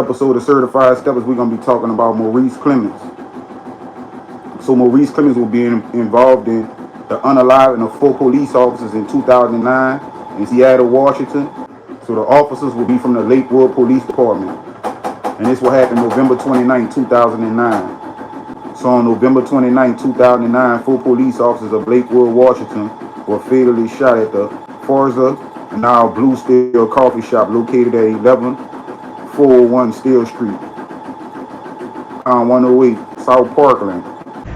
episode of Certified Steppers, we're going to be talking about Maurice Clemmons. So Maurice Clemmons will be involved in the unaliving of 4 police officers in 2009 in Seattle, Washington. So the officers will be from the Lakewood Police Department. And this will happen November 29, 2009. So on November 29, 2009, 4 police officers of Lakewood, Washington were fatally shot at the Forza, now Blue Steel coffee shop located at 11401 Steel Street, 108 South Parkland.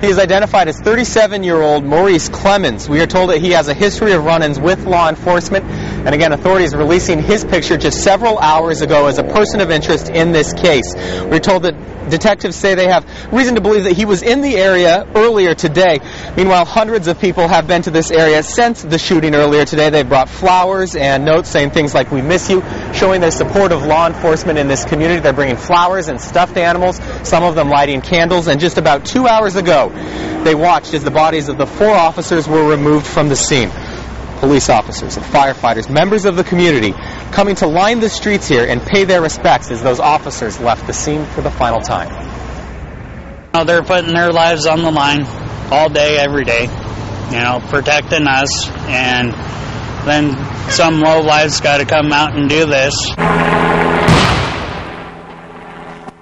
He is identified as 37-year-old Maurice Clemmons. We are told that he has a history of run-ins with law enforcement. And again, authorities releasing his picture just several hours ago as a person of interest in this case. We're told that detectives say they have reason to believe that he was in the area earlier today. Meanwhile, hundreds of people have been to this area since the shooting earlier today. They've brought flowers and notes saying things like, "We miss you," showing their support of law enforcement in this community. They're bringing flowers and stuffed animals, some of them lighting candles. And just about 2 hours ago, they watched as the bodies of the 4 officers were removed from the scene. Police officers and firefighters, members of the community, coming to line the streets here and pay their respects as those officers left the scene for the final time. They're putting their lives on the line all day, every day, protecting us, and then some lowlife's got to come out and do this.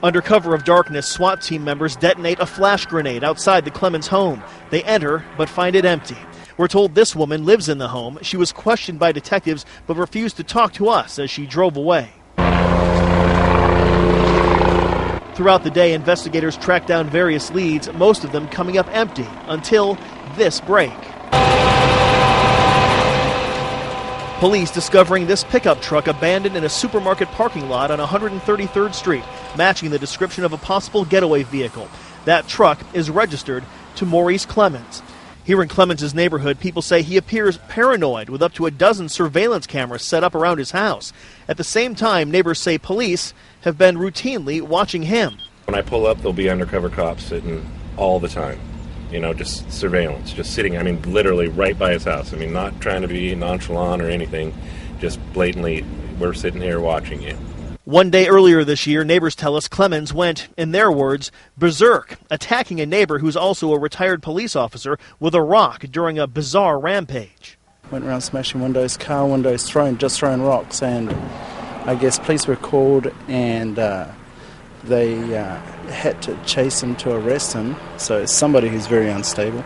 Under cover of darkness, SWAT team members detonate a flash grenade outside the Clemmons home. They enter, but find it empty. We're told this woman lives in the home. She was questioned by detectives, but refused to talk to us as she drove away. Throughout the day, investigators tracked down various leads, most of them coming up empty, until this break. Police discovering this pickup truck abandoned in a supermarket parking lot on 133rd Street, matching the description of a possible getaway vehicle. That truck is registered to Maurice Clemmons. Here in Clemmons' neighborhood, people say he appears paranoid with up to a dozen surveillance cameras set up around his house. At the same time, neighbors say police have been routinely watching him. When I pull up, there'll be undercover cops sitting all the time. Just surveillance, just sitting, literally right by his house. Not trying to be nonchalant or anything, just blatantly, we're sitting here watching you. One day earlier this year, neighbors tell us Clemmons went, in their words, berserk, attacking a neighbor who's also a retired police officer with a rock during a bizarre rampage. Went around smashing windows, car windows, throwing rocks, and I guess police were called and they had to chase him to arrest him, so it's somebody who's very unstable.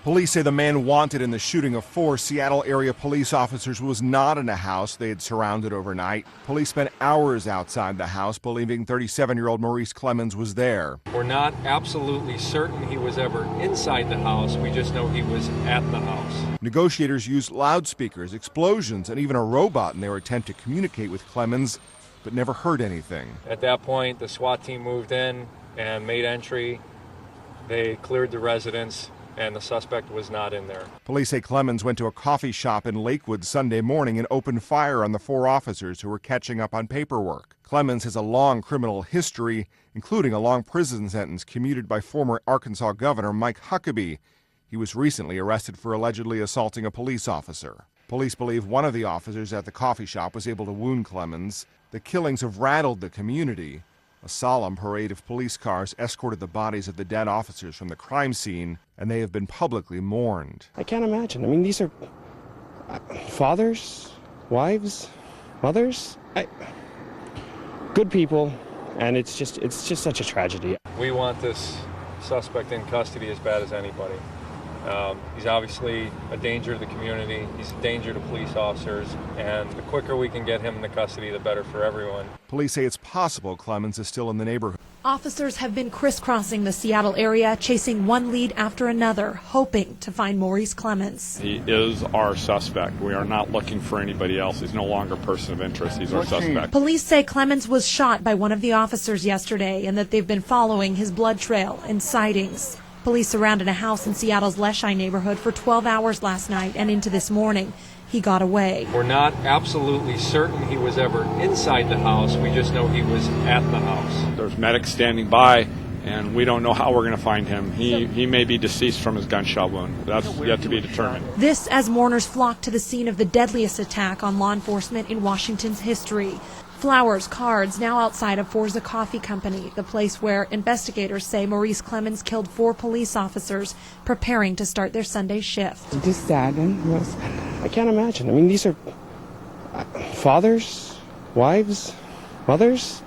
Police say the man wanted in the shooting of 4 Seattle area police officers was not in a house they had surrounded overnight. Police spent hours outside the house believing 37-year-old Maurice Clemmons was there. We're not absolutely certain he was ever inside the house. We just know he was at the house. Negotiators used loudspeakers, explosions, and even a robot in their attempt to communicate with Clemmons, but never heard anything. At that point, the SWAT team moved in and made entry. They cleared the residence, and the suspect was not in there. Police say Clemmons went to a coffee shop in Lakewood Sunday morning and opened fire on the 4 officers who were catching up on paperwork. Clemmons has a long criminal history, including a long prison sentence commuted by former Arkansas Governor Mike Huckabee. He was recently arrested for allegedly assaulting a police officer. Police believe one of the officers at the coffee shop was able to wound Clemmons. The killings have rattled the community. A solemn parade of police cars escorted the bodies of the dead officers from the crime scene, and they have been publicly mourned. I can't imagine. These are fathers, wives, mothers, good people, and it's just such a tragedy. We want this suspect in custody as bad as anybody. He's obviously a danger to the community. He's a danger to police officers, and the quicker we can get him into custody, the better for everyone. Police say it's possible Clemmons is still in the neighborhood. Officers have been crisscrossing the Seattle area, chasing one lead after another, hoping to find Maurice Clemmons. He is our suspect. We are not looking for anybody else. He's no longer a person of interest. He's our suspect. Police say Clemmons was shot by one of the officers yesterday and that they've been following his blood trail and sightings. Police surrounded a house in Seattle's Leschi neighborhood for 12 hours last night and into this morning. He got away. We're not absolutely certain he was ever inside the house. We just know he was at the house. There's medics standing by, and we don't know how we're going to find him. He may be deceased from his gunshot wound. That's yet to be determined. This as mourners flock to the scene of the deadliest attack on law enforcement in Washington's history. Flowers, cards, now outside of Forza Coffee Company, the place where investigators say Maurice Clemmons killed 4 police officers preparing to start their Sunday shift. Just sad, and I can't imagine. I mean, these are fathers, wives, mothers,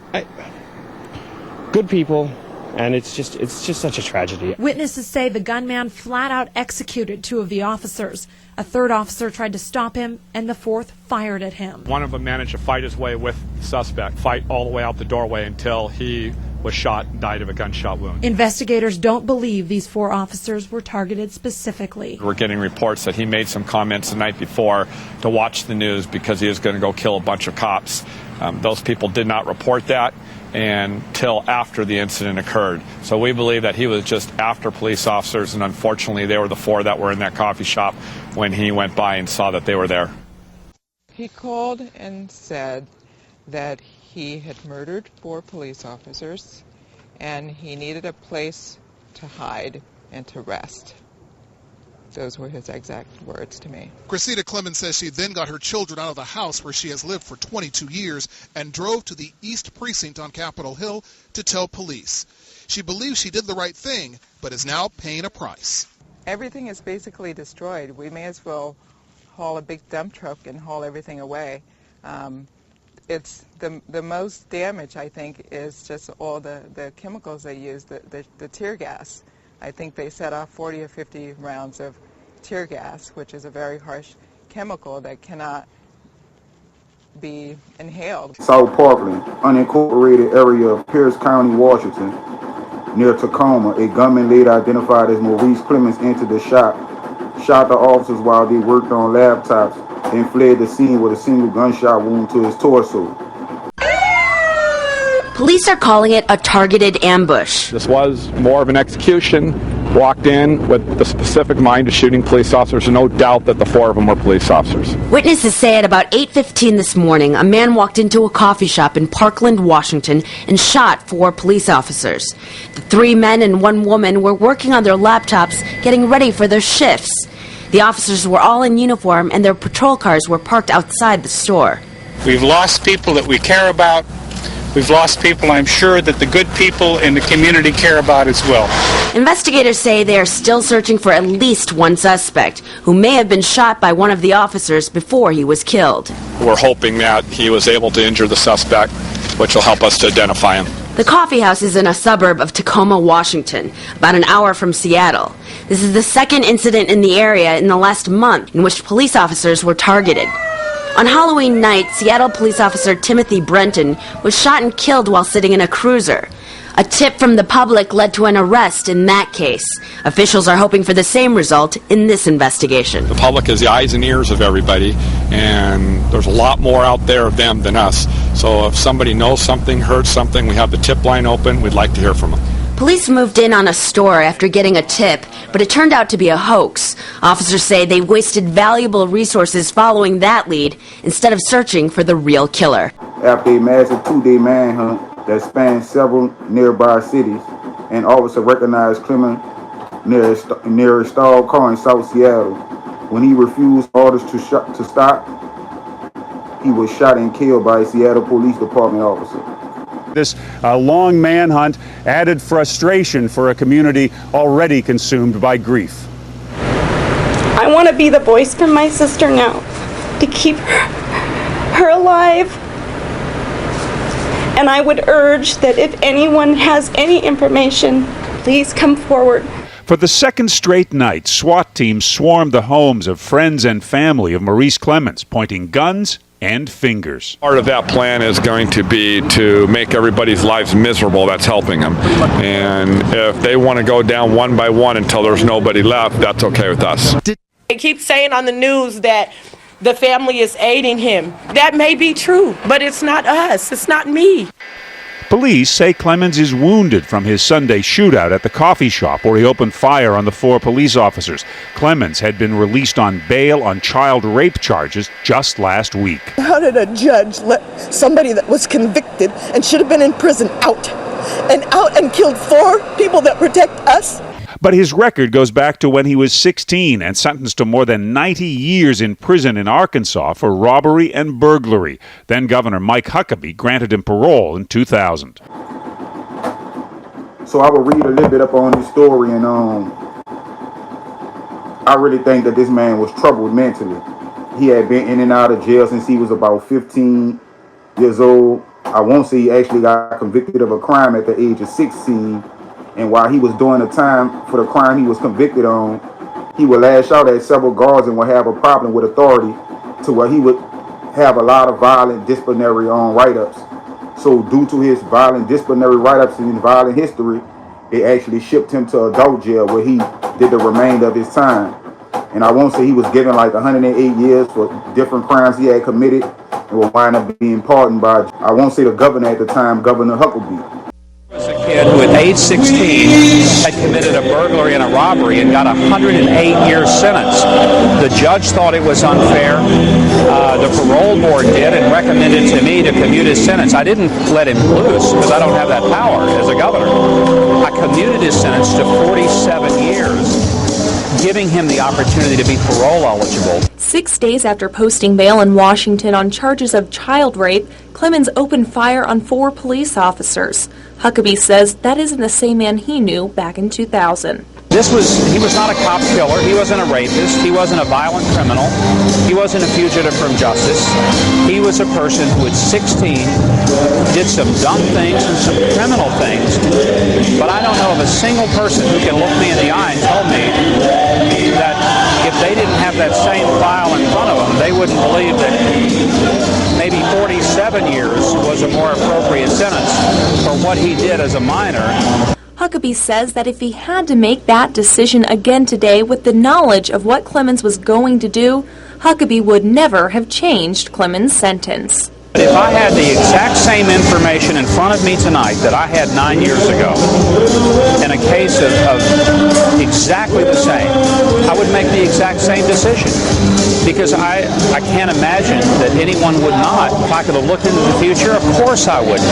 good people. And it's just such a tragedy. Witnesses say the gunman flat out executed 2 of the officers. A 3rd officer tried to stop him, and the 4th fired at him. One of them managed to fight his way with the suspect, fight all the way out the doorway until he was shot and died of a gunshot wound. Investigators don't believe these 4 officers were targeted specifically. We're getting reports that he made some comments the night before to watch the news because he was going to go kill a bunch of cops. Those people did not report that until after the incident occurred. So we believe that he was just after police officers, and unfortunately they were the 4 that were in that coffee shop when he went by and saw that they were there. He called and said that he had murdered 4 police officers and he needed a place to hide and to rest. Those were his exact words to me. Cressida Clemmons says she then got her children out of the house where she has lived for 22 years and drove to the East Precinct on Capitol Hill to tell police. She believes she did the right thing, but is now paying a price. Everything is basically destroyed. We may as well haul a big dump truck and haul everything away. It's the most damage, I think, is just all the chemicals they use, the tear gas. I think they set off 40 or 50 rounds of tear gas, which is a very harsh chemical that cannot be inhaled. South Parkland, unincorporated area of Pierce County, Washington, near Tacoma, a gunman later identified as Maurice Clemmons entered the shop, shot the officers while they worked on laptops, and fled the scene with a single gunshot wound to his torso. Police are calling it a targeted ambush. This was more of an execution. Walked in with the specific mind of shooting police officers, and no doubt that the 4 of them were police officers. Witnesses say at about 8:15 this morning, a man walked into a coffee shop in Parkland, Washington, and shot 4 police officers. The 3 men and 1 woman were working on their laptops, getting ready for their shifts. The officers were all in uniform, and their patrol cars were parked outside the store. We've lost people that we care about. We've lost people I'm sure that the good people in the community care about as well. Investigators say they are still searching for at least 1 suspect who may have been shot by one of the officers before he was killed. We're hoping that he was able to injure the suspect, which will help us to identify him. The coffee house is in a suburb of Tacoma, Washington, about an hour from Seattle. This is the 2nd incident in the area in the last month in which police officers were targeted. On Halloween night, Seattle police officer Timothy Brenton was shot and killed while sitting in a cruiser. A tip from the public led to an arrest in that case. Officials are hoping for the same result in this investigation. The public is the eyes and ears of everybody, and there's a lot more out there of them than us. So if somebody knows something, heard something, we have the tip line open. We'd like to hear from them. Police moved in on a store after getting a tip, but it turned out to be a hoax. Officers say they wasted valuable resources following that lead instead of searching for the real killer. After a massive 2-day manhunt that spanned several nearby cities, an officer recognized Clemmons near a stalled car in South Seattle. When he refused orders to stop, he was shot and killed by a Seattle Police Department officer. This long manhunt added frustration for a community already consumed by grief. I want to be the voice for my sister now, to keep her alive. And I would urge that if anyone has any information, please come forward. For the 2nd straight night, SWAT teams swarmed the homes of friends and family of Maurice Clemmons, pointing guns and fingers. Part of that plan is going to be to make everybody's lives miserable. That's helping them. And if they want to go down one by one until there's nobody left, that's okay with us. They keep saying on the news that the family is aiding him. That may be true, but it's not us. It's not me. Police say Clemmons is wounded from his Sunday shootout at the coffee shop where he opened fire on the 4 police officers. Clemmons had been released on bail on child rape charges just last week. How did a judge let somebody that was convicted and should have been in prison out and killed 4 people that protect us? But But his record goes back to when he was 16 and sentenced to more than 90 years in prison in Arkansas for robbery and burglary. Then Governor Mike Huckabee granted him parole in 2000. So I will read a little bit up on this story, and I really think that this man was troubled mentally. He had been in and out of jail since he was about 15 years old. I won't say he actually got convicted of a crime at the age of 16. And while he was doing the time for the crime he was convicted on, he would lash out at several guards and would have a problem with authority, to where he would have a lot of violent disciplinary write-ups. So due to his violent disciplinary write-ups and his violent history, they actually shipped him to adult jail, where he did the remainder of his time. And I won't say he was given like 108 years for different crimes he had committed, and will wind up being pardoned by, I won't say the governor at the time, Governor Huckabee. Was a kid who at age 16 had committed a burglary and a robbery and got a 108-year sentence. The judge thought it was unfair. The parole board did and recommended to me to commute his sentence. I didn't let him loose because I don't have that power as a governor. I commuted his sentence to 47 years. Giving him the opportunity to be parole eligible. 6 days after posting bail in Washington on charges of child rape, Clemmons opened fire on 4 police officers. Huckabee says that isn't the same man he knew back in 2000. He was not a cop killer. He wasn't a rapist. He wasn't a violent criminal. He wasn't a fugitive from justice. He was a person who at 16 did some dumb things and some criminal things. But I don't know of a single person who can look me in the eye and tell me that if they didn't have that same file in front of them, they wouldn't believe that maybe 47 years was a more appropriate sentence for what he did as a minor. Huckabee says that if he had to make that decision again today with the knowledge of what Clemmons was going to do, Huckabee would never have changed Clemmons' sentence. If I had the exact same information in front of me tonight that I had 9 years ago, in a case of exactly the same, I would make the exact same decision. Because I can't imagine that anyone would not. If I could have looked into the future, of course I would.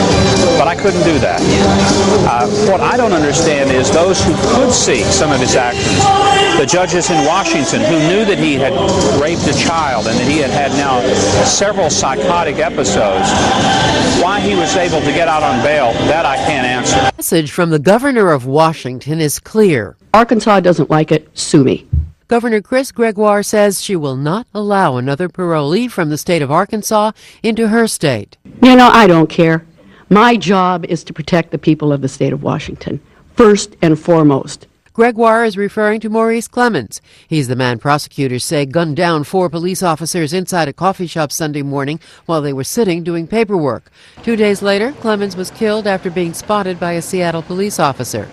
But I couldn't do that. What I don't understand is those who could see some of his actions, the judges in Washington who knew that he had raped a child and that he had had now several psychotic episodes, why he was able to get out on bail, that I can't answer. The message from the governor of Washington is clear. Arkansas doesn't like it, sue me. Governor Chris Gregoire says she will not allow another parolee from the state of Arkansas into her state. You know, I don't care. My job is to protect the people of the state of Washington, first and foremost. Gregoire is referring to Maurice Clemmons. He's the man prosecutors say gunned down 4 police officers inside a coffee shop Sunday morning while they were sitting doing paperwork. 2 days later, Clemmons was killed after being spotted by a Seattle police officer.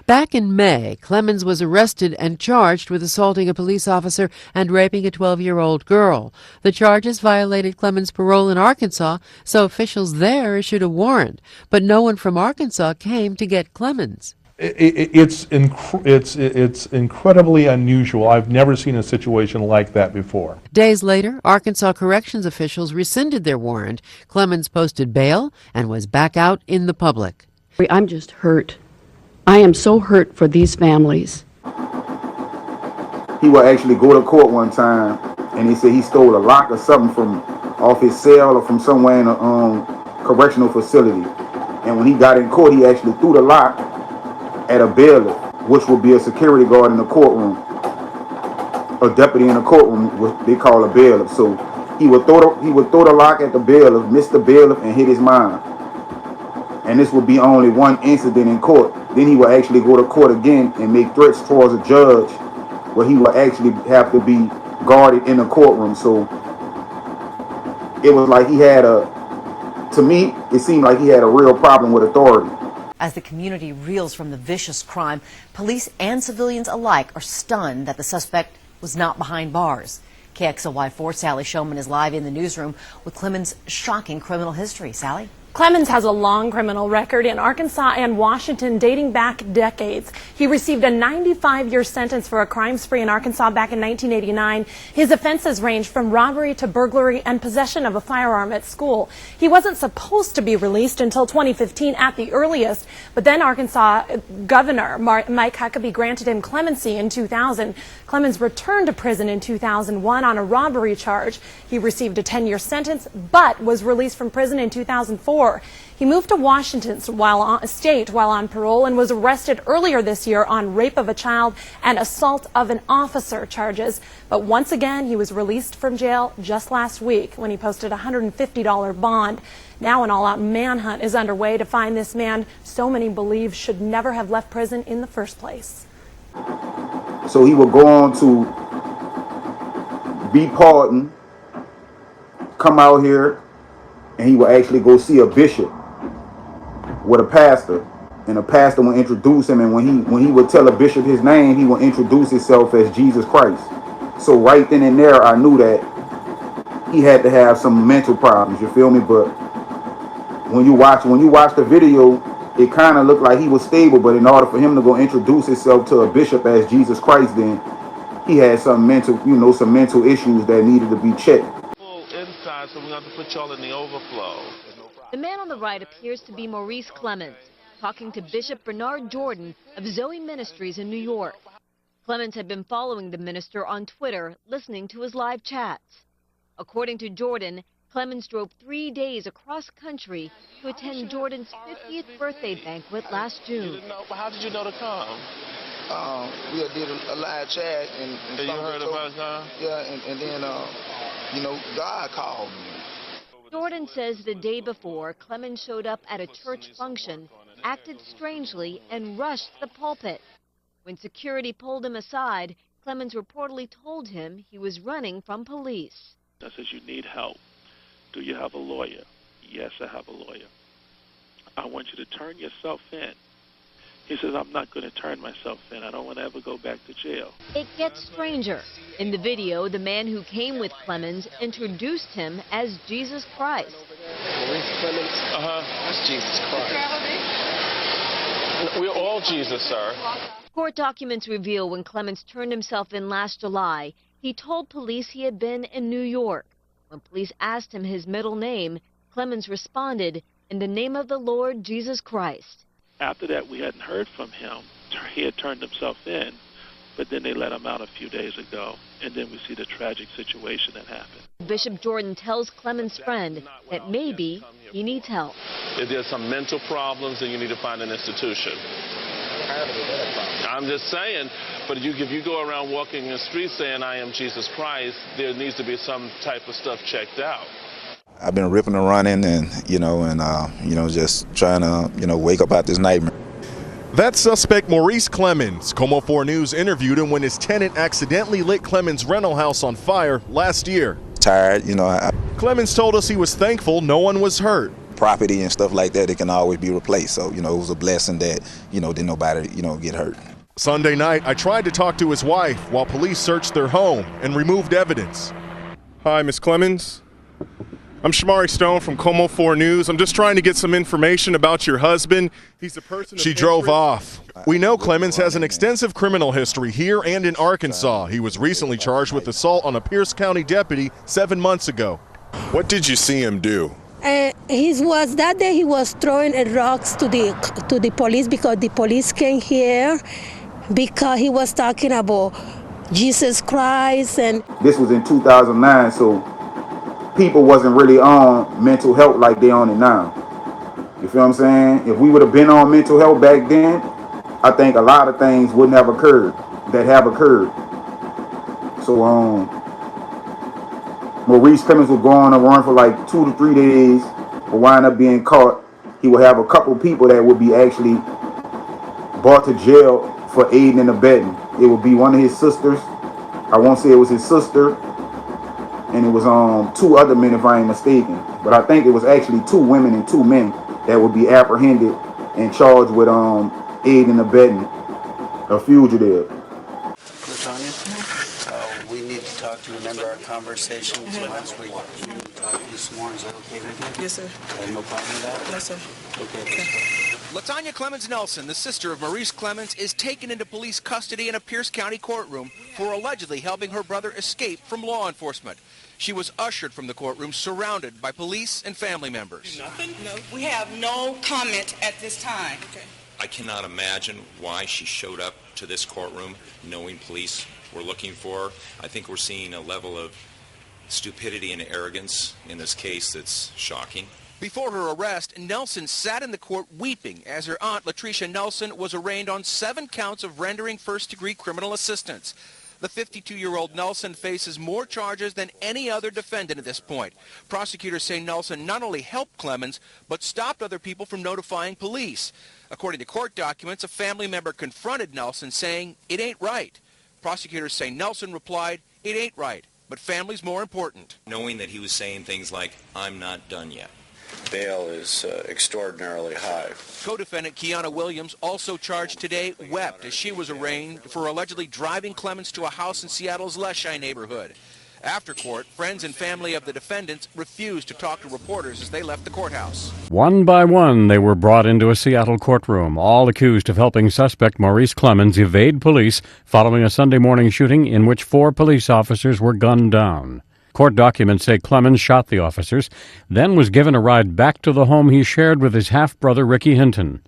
Back in May, Clemmons was arrested and charged with assaulting a police officer and raping a 12-year-old girl. The charges violated Clemmons' parole in Arkansas, so officials there issued a warrant. But no one from Arkansas came to get Clemmons. It's incredibly unusual. I've never seen a situation like that before. Days later, Arkansas corrections officials rescinded their warrant. Clemmons posted bail and was back out in the public. I'm just hurt. I am so hurt for these families. He would actually go to court one time, and he said he stole a lock or something from off his cell or from somewhere in a correctional facility. And when he got in court, he actually threw the lock at a bailiff, which would be a security guard in the courtroom, a deputy in the courtroom, what they call a bailiff. So he would throw the lock at the bailiff, miss the bailiff, and hit his mind. And this would be only one incident in court. Then he would actually go to court again and make threats towards a judge, where he would actually have to be guarded in the courtroom. So it was like he had to me, it seemed like he had a real problem with authority. As the community reels from the vicious crime, police and civilians alike are stunned that the suspect was not behind bars. KXLY4 Sally Showman is live in the newsroom with Clemmons' shocking criminal history. Sally? Clemmons has a long criminal record in Arkansas and Washington dating back decades. He received a 95-year sentence for a crime spree in Arkansas back in 1989. His offenses range from robbery to burglary and possession of a firearm at school. He wasn't supposed to be released until 2015 at the earliest, but then Arkansas Governor Mike Huckabee granted him clemency in 2000. Clemmons returned to prison in 2001 on a robbery charge. He received a 10-year sentence, but was released from prison in 2004. He moved to Washington while on parole and was arrested earlier this year on rape of a child and assault of an officer charges. But once again, he was released from jail just last week when he posted a $150 bond. Now an all-out manhunt is underway to find this man so many believe should never have left prison in the first place. So he will go on to be pardoned, come out here, and he will actually go see a bishop with a pastor, and a pastor will introduce him, and when he would tell a bishop his name, he will introduce himself as Jesus Christ. So right then and there, I knew that he had to have some mental problems, you feel me? But when you watch the video, it kind of looked like he was stable, but in order for him to go introduce himself to a bishop as Jesus Christ, then he had some mental issues that needed to be checked. So we have to put y'all in the overflow. The man on the right appears to be Maurice Clemmons, talking to Bishop Bernard Jordan of Zoe Ministries in New York. Clemmons had been following the minister on Twitter, listening to his live chats. According to Jordan, Clemmons drove 3 days across country to attend Jordan's 50th birthday banquet last June. How did you know to come? We did a live chat and you heard about God? Yeah, and then God called me. Jordan says the day before, Clemmons showed up at a church function, acted strangely, and rushed the pulpit. When security pulled him aside, Clemmons reportedly told him he was running from police. I said, you need help. Do you have a lawyer? Yes, I have a lawyer. I want you to turn yourself in. He says, I'm not going to turn myself in. I don't want to ever go back to jail. It gets stranger. In the video, the man who came with Clemmons introduced him as Jesus Christ. Maurice Clemmons? That's Jesus Christ. We're all Jesus, sir. Court documents reveal when Clemmons turned himself in last July, he told police he had been in New York. When police asked him his middle name, Clemmons responded, in the name of the Lord Jesus Christ. After that, we hadn't heard from him. He had turned himself in, but then they let him out a few days ago, and then we see the tragic situation that happened. Bishop Jordan tells Clemmons' friend that maybe he needs help. If there's some mental problems, then you need to find an institution. I'm just saying, but if you go around walking in the streets saying, I am Jesus Christ, there needs to be some type of stuff checked out. I've been ripping and running and just trying to, wake up out this nightmare. That suspect Maurice Clemmons, Como 4 News interviewed him when his tenant accidentally lit Clemmons' rental house on fire last year. Tired, Clemmons told us he was thankful no one was hurt. Property and stuff like that, it can always be replaced. So, it was a blessing that, didn't nobody, get hurt. Sunday night, I tried to talk to his wife while police searched their home and removed evidence. Hi, Miss Clemmons. I'm Shamari Stone from Como 4 News. I'm just trying to get some information about your husband. He's a person. She drove off. We know Clemmons has an extensive criminal history here and in Arkansas. He was recently charged with assault on a Pierce County deputy 7 months ago. What did you see him do? That day he was throwing rocks to the police because the police came here because he was talking about Jesus Christ. And this was in 2009, so people wasn't really on mental health like they on it now. You feel what I'm saying? If we would have been on mental health back then, I think a lot of things wouldn't have occurred that have occurred. So Maurice Clemmons will go on a run for like 2 to 3 days, will wind up being caught. He will have a couple people that would be actually brought to jail for aiding and abetting. It would be one of his sisters. I won't say it was his sister. And it was 2 other men, if I ain't mistaken. But I think it was actually 2 women and 2 men that would be apprehended and charged with aiding and abetting a fugitive. LaTanya, we need to talk to you. Remember our conversations last week. You sworn, is that okay with you? Yes, sir. No problem with that? No, sir. Okay. LaTanya Clemmons Nelson, the sister of Maurice Clemmons, is taken into police custody in a Pierce County courtroom for allegedly helping her brother escape from law enforcement. She was ushered from the courtroom surrounded by police and family members. Nothing? No. We have no comment at this time. Okay. I cannot imagine why she showed up to this courtroom knowing police were looking for her. I think we're seeing a level of stupidity and arrogance in this case that's shocking. Before her arrest, Nelson sat in the court weeping as her aunt, Latricia Nelson, was arraigned on 7 counts of rendering first-degree criminal assistance. The 52-year-old Nelson faces more charges than any other defendant at this point. Prosecutors say Nelson not only helped Clemmons, but stopped other people from notifying police. According to court documents, a family member confronted Nelson saying, "It ain't right." Prosecutors say Nelson replied, "It ain't right, but family's more important." Knowing that he was saying things like, "I'm not done yet." Bail is extraordinarily high. Co-defendant Kiana Williams, also charged today, wept as she was arraigned for allegedly driving Clemmons to a house in Seattle's Leschi neighborhood. After court, friends and family of the defendants refused to talk to reporters as they left the courthouse. One by one, they were brought into a Seattle courtroom, all accused of helping suspect Maurice Clemmons evade police following a Sunday morning shooting in which 4 police officers were gunned down. Court documents say Clemmons shot the officers, then was given a ride back to the home he shared with his half-brother Ricky Hinton.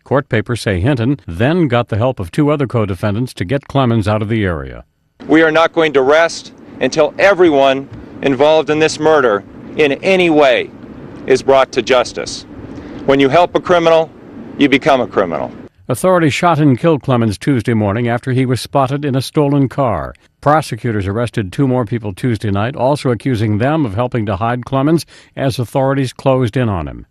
Court papers say Hinton then got the help of 2 other co-defendants to get Clemmons out of the area. We are not going to rest until everyone involved in this murder in any way is brought to justice. When you help a criminal, you become a criminal. Authorities shot and killed Clemmons Tuesday morning after he was spotted in a stolen car. Prosecutors arrested 2 more people Tuesday night, also accusing them of helping to hide Clemmons as authorities closed in on him.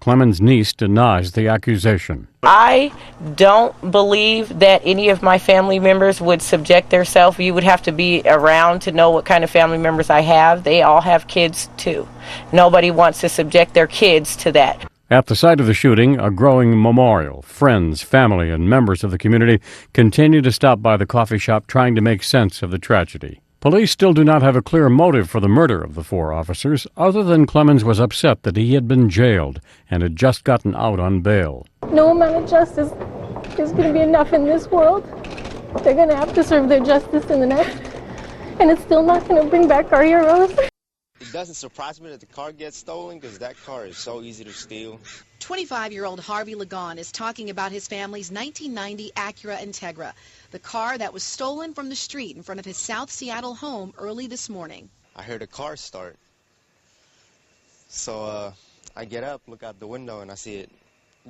Clemmons' niece denies the accusation. I don't believe that any of my family members would subject themselves. You would have to be around to know what kind of family members I have. They all have kids too. Nobody wants to subject their kids to that. At the site of the shooting, a growing memorial. Friends, family, and members of the community continue to stop by the coffee shop trying to make sense of the tragedy. Police still do not have a clear motive for the murder of the 4 officers, other than Clemmons was upset that he had been jailed and had just gotten out on bail. No amount of justice is going to be enough in this world. They're going to have to serve their justice in the next, and it's still not going to bring back our heroes. It doesn't surprise me that the car gets stolen because that car is so easy to steal. 25-year-old Harvey Lagon is talking about his family's 1990 Acura Integra, the car that was stolen from the street in front of his South Seattle home early this morning. I heard a car start. So I get up, look out the window, and I see it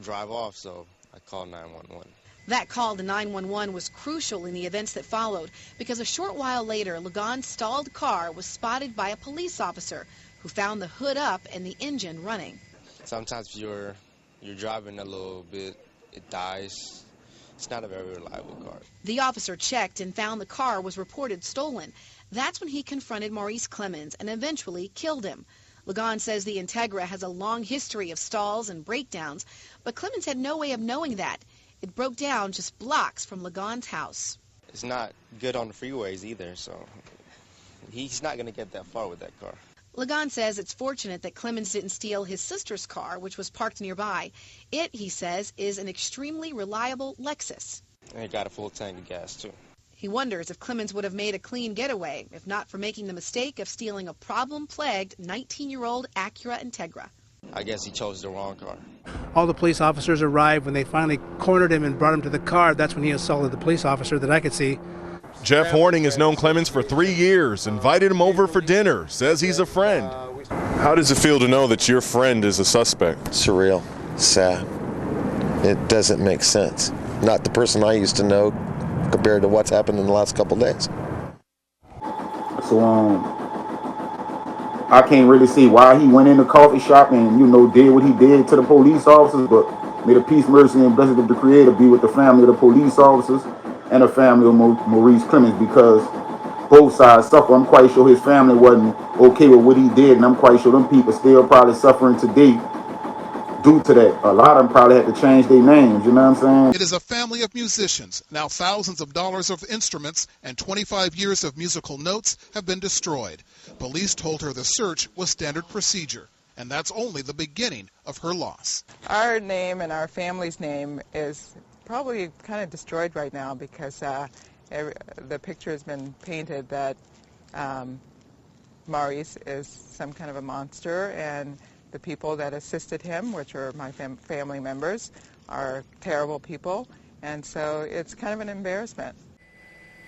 drive off, so I call 911. That call to 911 was crucial in the events that followed because a short while later, Lagon's stalled car was spotted by a police officer who found the hood up and the engine running. Sometimes you're driving a little bit, it dies. It's not a very reliable car. The officer checked and found the car was reported stolen. That's when he confronted Maurice Clemmons and eventually killed him. Lagon says the Integra has a long history of stalls and breakdowns, but Clemmons had no way of knowing that. It broke down just blocks from Lagon's house. It's not good on the freeways either, so he's not going to get that far with that car. Lagon says it's fortunate that Clemmons didn't steal his sister's car, which was parked nearby. It, he says, is an extremely reliable Lexus. And it got a full tank of gas, too. He wonders if Clemmons would have made a clean getaway, if not for making the mistake of stealing a problem-plagued 19-year-old Acura Integra. I guess he chose the wrong car. All the police officers arrived. When they finally cornered him and brought him to the car, that's when he assaulted the police officer that I could see. Jeff Horning has known Clemmons for 3 years, invited him over for dinner, says he's a friend. How does it feel to know that your friend is a suspect? Surreal, sad. It doesn't make sense. Not the person I used to know compared to what's happened in the last couple days. So, I can't really see why he went in the coffee shop and, did what he did to the police officers, but may the peace, mercy, and blessing of the Creator be with the family of the police officers and the family of Maurice Clemmons, because both sides suffer. I'm quite sure his family wasn't okay with what he did, and I'm quite sure them people still probably suffering today due to that. A lot of them probably had to change their names, you know what I'm saying? It is a family of musicians. Now thousands of dollars of instruments and 25 years of musical notes have been destroyed. Police told her the search was standard procedure, and that's only the beginning of her loss. Our name and our family's name is probably kind of destroyed right now because the picture has been painted that Maurice is some kind of a monster, and the people that assisted him, which are my family members, are terrible people, and so it's kind of an embarrassment.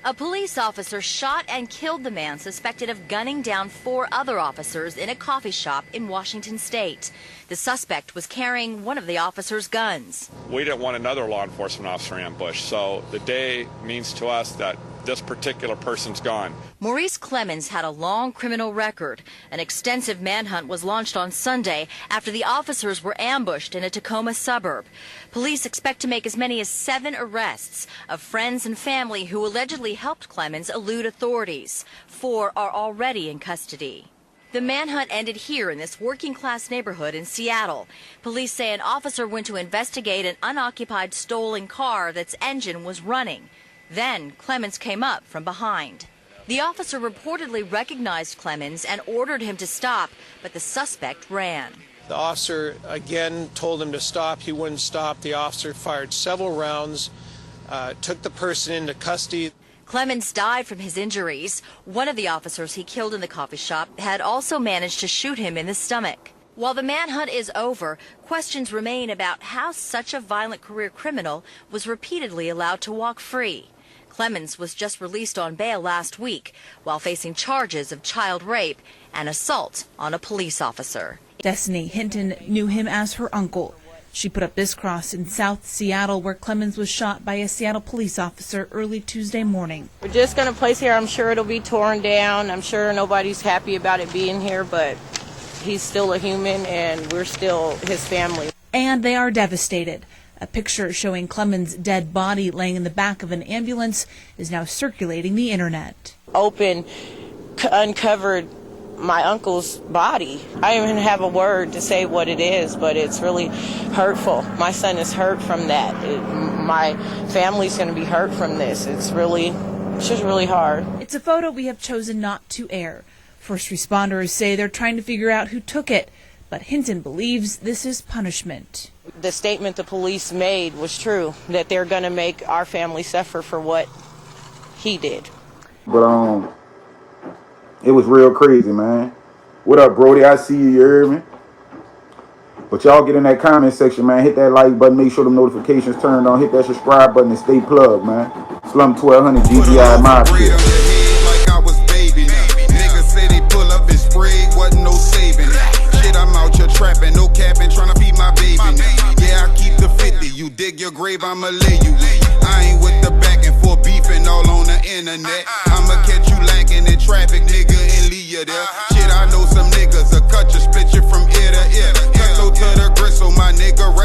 A police officer shot and killed the man suspected of gunning down 4 other officers in a coffee shop in Washington state. The suspect was carrying one of the officer's guns. We didn't want another law enforcement officer ambushed, so the day means to us that this particular person's gone. Maurice Clemmons had a long criminal record. An extensive manhunt was launched on Sunday after the officers were ambushed in a Tacoma suburb. Police expect to make as many as 7 arrests of friends and family who allegedly helped Clemmons elude authorities. 4 are already in custody. The manhunt ended here in this working-class neighborhood in Seattle. Police say an officer went to investigate an unoccupied stolen car that's engine was running. Then Clemmons came up from behind. The officer reportedly recognized Clemmons and ordered him to stop, but the suspect ran. The officer again told him to stop. He wouldn't stop. The officer fired several rounds, took the person into custody. Clemmons died from his injuries. One of the officers he killed in the coffee shop had also managed to shoot him in the stomach. While the manhunt is over, questions remain about how such a violent career criminal was repeatedly allowed to walk free. Clemmons was just released on bail last week while facing charges of child rape and assault on a police officer. Destiny Hinton knew him as her uncle. She put up this cross in South Seattle where Clemmons was shot by a Seattle police officer early Tuesday morning. We're just going to place here. I'm sure it'll be torn down. I'm sure nobody's happy about it being here, but he's still a human and we're still his family. And they are devastated. A picture showing Clemmons' dead body laying in the back of an ambulance is now circulating the internet. Uncovered my uncle's body. I don't even have a word to say what it is, but it's really hurtful. My son is hurt from that. My family's going to be hurt from this. It's just really hard. It's a photo we have chosen not to air. First responders say they're trying to figure out who took it, but Hinton believes this is punishment. The statement the police made was true, that they're going to make our family suffer for what he did. But it was real crazy, man. What up, Brody? I see you, you heard me? But y'all get in that comment section, man. Hit that like button, make sure the notifications turned on. Hit that subscribe button and stay plugged, man. Slum 1200 GGI Mafia. Like I was baby now. Niggas say they pull up and spray, wasn't no saving it. Shit, I'm out here trapping, no capping, trying to feed my baby now. Yeah, I keep the 50. You dig your grave, I'ma lay you in. I ain't with the back and forth beefing all on the internet. I'ma catch you lacking in traffic, nigga, and leave you there. Shit, I know some niggas will cut you, split you from ear to ear. Cut to the gristle, my nigga.